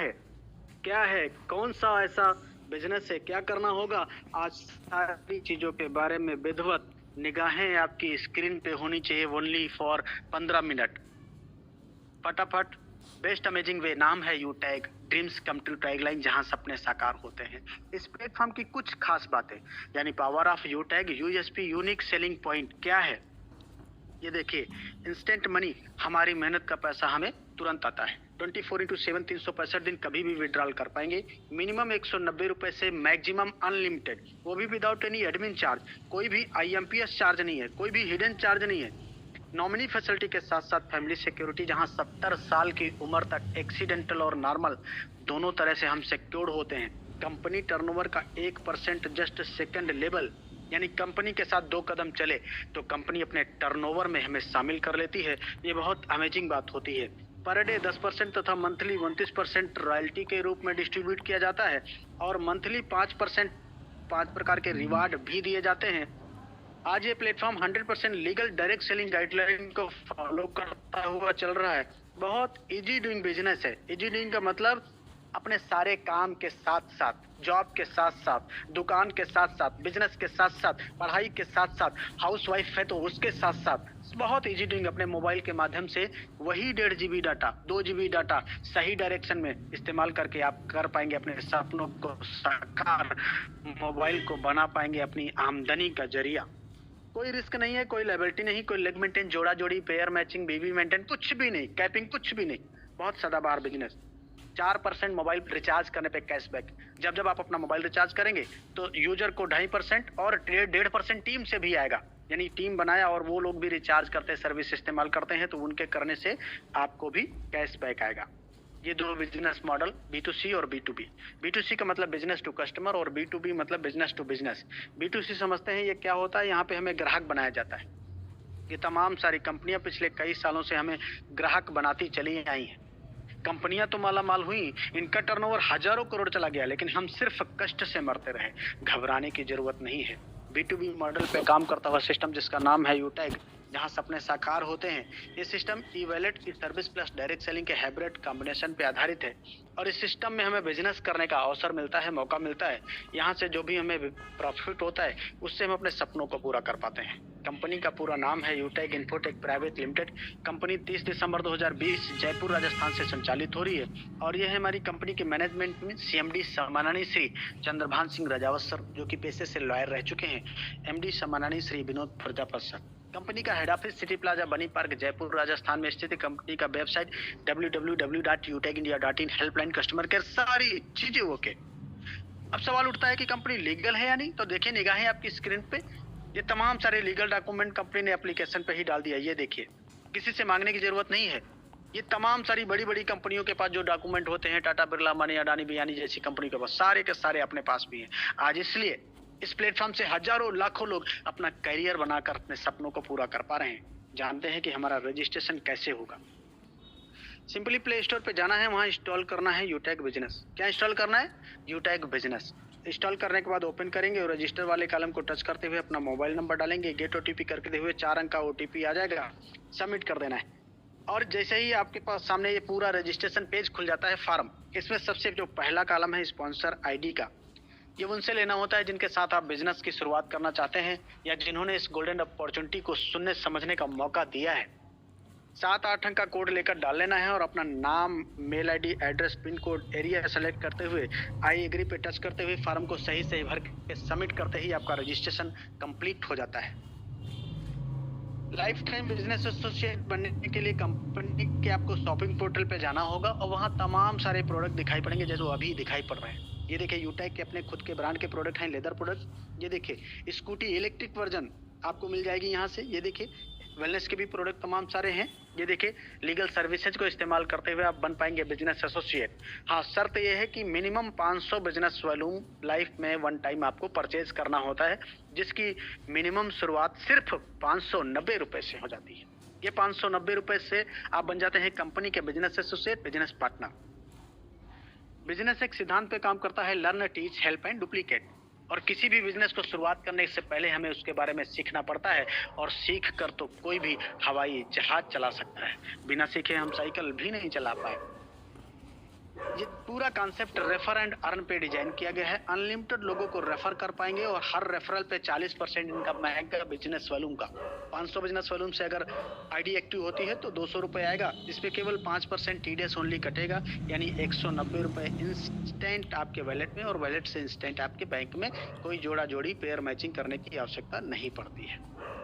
है, क्या है, कौन सा ऐसा बिजनेस है, क्या करना होगा, आज सारी चीजों के बारे में विधिवत निगाहें आपकी स्क्रीन पे होनी चाहिए ओनली फॉर 15 मिनट। फटाफट बेस्ट अमेजिंग वे नाम है you tag, dreams come true tagline, जहां सपने साकार होते हैं। इस प्लेटफॉर्म की कुछ खास बातें यानी power of you tag, USP unique selling point क्या है, ये देखिए। इंस्टेंट मनी, हमारी मेहनत का पैसा हमें तुरंत आता है। 24/7 365 दिन कभी भी विड्रॉल कर पाएंगे। मिनिमम 190 रुपए से मैक्सिमम अनलिमिटेड, वो भी विदाउट एनी एडमिन चार्ज। कोई भी IMPS चार्ज नहीं है, कोई भी हिडन चार्ज नहीं है। नॉमिनी फैसिलिटी के साथ साथ फैमिली सिक्योरिटी, जहां 70 साल की उम्र तक एक्सीडेंटल और नॉर्मल दोनों तरह से हम सिक्योर्ड होते हैं। कंपनी टर्नओवर का 1% जस्ट सेकंड लेवल, यानी कंपनी के साथ 2 कदम चले तो कंपनी अपने टर्नओवर में हमें शामिल कर लेती है। ये बहुत अमेजिंग बात होती है। पर डे 10% तथा मंथली 29% रॉयल्टी के रूप में डिस्ट्रीब्यूट किया जाता है और मंथली 5% 5 प्रकार के रिवार्ड भी दिए जाते हैं। आज ये platform 100% legal direct selling guideline को फॉलो करता हुआ चल रहा है। बहुत इजी डूइंग बिजनेस है। इजी डूइंग का मतलब अपने सारे काम के साथ साथ, जॉब के साथ साथ, दुकान के साथ साथ, बिजनेस के साथ साथ, पढ़ाई के साथ साथ, हाउस वाइफ है तो उसके साथ साथ बहुत इजी डूइंग अपने मोबाइल के माध्यम से वही 1.5 GB डाटा, 2 GB डाटा सही डायरेक्शन में इस्तेमाल करके आप कर पाएंगे अपने सपनों को साकार। मोबाइल को बना पाएंगे अपनी आमदनी का जरिया। कोई रिस्क नहीं है, कोई लायबिलिटी नहीं, कोई लेग मेंटेन, जोड़ा जोड़ी, पेयर मैचिंग, बीबी मेंटेन, कुछ भी नहीं, कैपिंग कुछ भी नहीं। बहुत सदाबहार बिजनेस। 4% मोबाइल रिचार्ज करने पे कैशबैक। जब जब आप अपना मोबाइल रिचार्ज करेंगे तो यूजर को 2.5% और 1.5% टीम से भी आएगा। यानी टीम बनाया और वो लोग भी रिचार्ज करते हैं, सर्विस इस्तेमाल करते हैं, तो उनके करने से आपको भी कैशबैक आएगा। ये 2 बिजनेस मॉडल, B2C और B2B। B2C का मतलब बिजनेस टू कस्टमर और B2B मतलब बिजनेस टू बिजनेस। B2C समझते हैं ये क्या होता है, यहाँ पे हमें ग्राहक बनाया जाता है। ये तमाम सारी कंपनियां पिछले कई सालों से हमें ग्राहक बनाती चली आई हैं। कंपनियां तो माला माल हुई, इनका टर्नओवर हजारों करोड़ चला गया, लेकिन हम सिर्फ कष्ट से मरते रहे। घबराने की जरूरत नहीं है। B2B मॉडल पे काम करता हुआ सिस्टम जिसका नाम है यूटैग, जहां सपने साकार होते हैं। ये सिस्टम ई वैलेट की सर्विस प्लस डायरेक्ट सेलिंग के हाइब्रिड कॉम्बिनेशन पे आधारित है और इस सिस्टम में हमें बिजनेस करने का अवसर मिलता है, मौका मिलता है। यहाँ से जो भी हमें प्रॉफिट होता है उससे हम अपने सपनों को पूरा कर पाते हैं। कंपनी का पूरा नाम है यूटैग इन्फोटेक प्राइवेट लिमिटेड। कंपनी 30 दिसंबर 2020 जयपुर राजस्थान से संचालित हो रही है और यह है हमारी कंपनी के मैनेजमेंट में CMD सम्माननीय श्री चंद्रभान सिंह राजावत सर, जो कि पेशे से लॉयर रह चुके हैं। MD सम्माननीय श्री विनोद प्रजापत सर। कंपनी का हेड ऑफिस सिटी प्लाजा बनी पार्क जयपुर राजस्थान में स्थित है। कंपनी का website www.utegindia.in, helpline, customer care, सारी चीजें ओके। अब सवाल उठता है कि कंपनी लीगल है या नहीं, तो देखिए निगाहें आपकी स्क्रीन पे, ये तमाम सारे लीगल डॉक्यूमेंट कंपनी ने एप्लीकेशन पे ही डाल दिया। ये देखिए, किसी से मांगने की जरूरत नहीं है। ये तमाम सारी बड़ी बड़ी कंपनियों के पास जो डॉक्यूमेंट होते हैं, टाटा बिरला, मानी, अडानी, बियानी जैसी कंपनी के पास, सारे के सारे अपने पास भी हैं। आज इसलिए इस प्लेटफॉर्म से हजारों लाखों लोग अपना करियर बनाकर अपने सपनों को पूरा कर पा रहे हैं। जानते हैं कि हमारा रजिस्ट्रेशन कैसे होगा। सिंपली प्ले स्टोर पे जाना है, वहां इंस्टॉल करना है यूटैग बिजनेस। क्या इंस्टॉल करना है? यूटैग बिजनेस। इंस्टॉल करने के बाद ओपन करेंगे और रजिस्टर वाले कॉलम को टच करते हुए अपना मोबाइल नंबर डालेंगे। गेट OTP करते हुए 4 अंक का OTP आ जाएगा, सबमिट कर देना है। और जैसे ही आपके पास सामने ये पूरा रजिस्ट्रेशन पेज खुल जाता है फॉर्म, इसमें सबसे जो पहला कॉलम है स्पॉन्सर ID का, ये उनसे लेना होता है जिनके साथ आप बिजनेस की शुरुआत करना चाहते हैं या जिन्होंने इस गोल्डन अपॉर्चुनिटी को सुनने समझने का मौका दिया है। 7-8 अंक का कोड लेकर डाल लेना है और अपना नाम, mail ID, address, pin code, area select करते हुए आई एग्री पे टच करते हुए फॉर्म को सही सही भर के सबमिट करते ही आपका रजिस्ट्रेशन कंप्लीट हो जाता है। लाइफ टाइम बिजनेस एसोसिएट बनने के लिए कंपनी के आपको शॉपिंग पोर्टल पे जाना होगा और वहाँ तमाम सारे प्रोडक्ट दिखाई पड़ेंगे जैसे अभी दिखाई पड़ रहे हैं। ये देखिए यूटैग के अपने खुद के ब्रांड के प्रोडक्ट हैं, लेदर प्रोडक्ट। ये देखिए स्कूटी इलेक्ट्रिक वर्जन आपको मिल जाएगी यहाँ से। ये देखिए वेलनेस के भी प्रोडक्ट तमाम सारे हैं। ये देखिए लीगल सर्विसेज को इस्तेमाल करते हुए आप बन पाएंगे बिजनेस एसोसिएट। हाँ, शर्त ये है कि मिनिमम 500 बिजनेस वॉल्यूम लाइफ में वन टाइम आपको परचेज करना होता है, जिसकी मिनिमम शुरुआत सिर्फ 590 रुपए से हो जाती है। ये 590 रुपए से आप बन जाते हैं कंपनी के business associate, business partner. Business एक सिद्धांत पे काम करता है, learn, teach, help and duplicate. और किसी भी बिजनेस को शुरुआत करने से पहले हमें उसके बारे में सीखना पड़ता है और सीख कर तो कोई भी हवाई जहाज चला सकता है, बिना सीखे हम साइकिल भी नहीं चला पाए। ये पूरा कॉन्सेप्ट रेफर एंड अर्न पे डिजाइन किया गया है। अनलिमिटेड लोगों को रेफर कर पाएंगे और हर रेफरल पे 40% इनकम आएगा बिजनेस वॉल्यूम का। 500 बिजनेस वॉल्यूम से अगर आईडी एक्टिव होती है तो 200 रुपए आएगा, जिसपे केवल 5% टीडीएस ओनली कटेगा, यानी 190 रुपए इंस्टेंट आपके वैलेट में, और वैलेट से इंस्टेंट आपके बैंक में। कोई जोड़ा जोड़ी पेयर मैचिंग करने की आवश्यकता नहीं पड़ती है।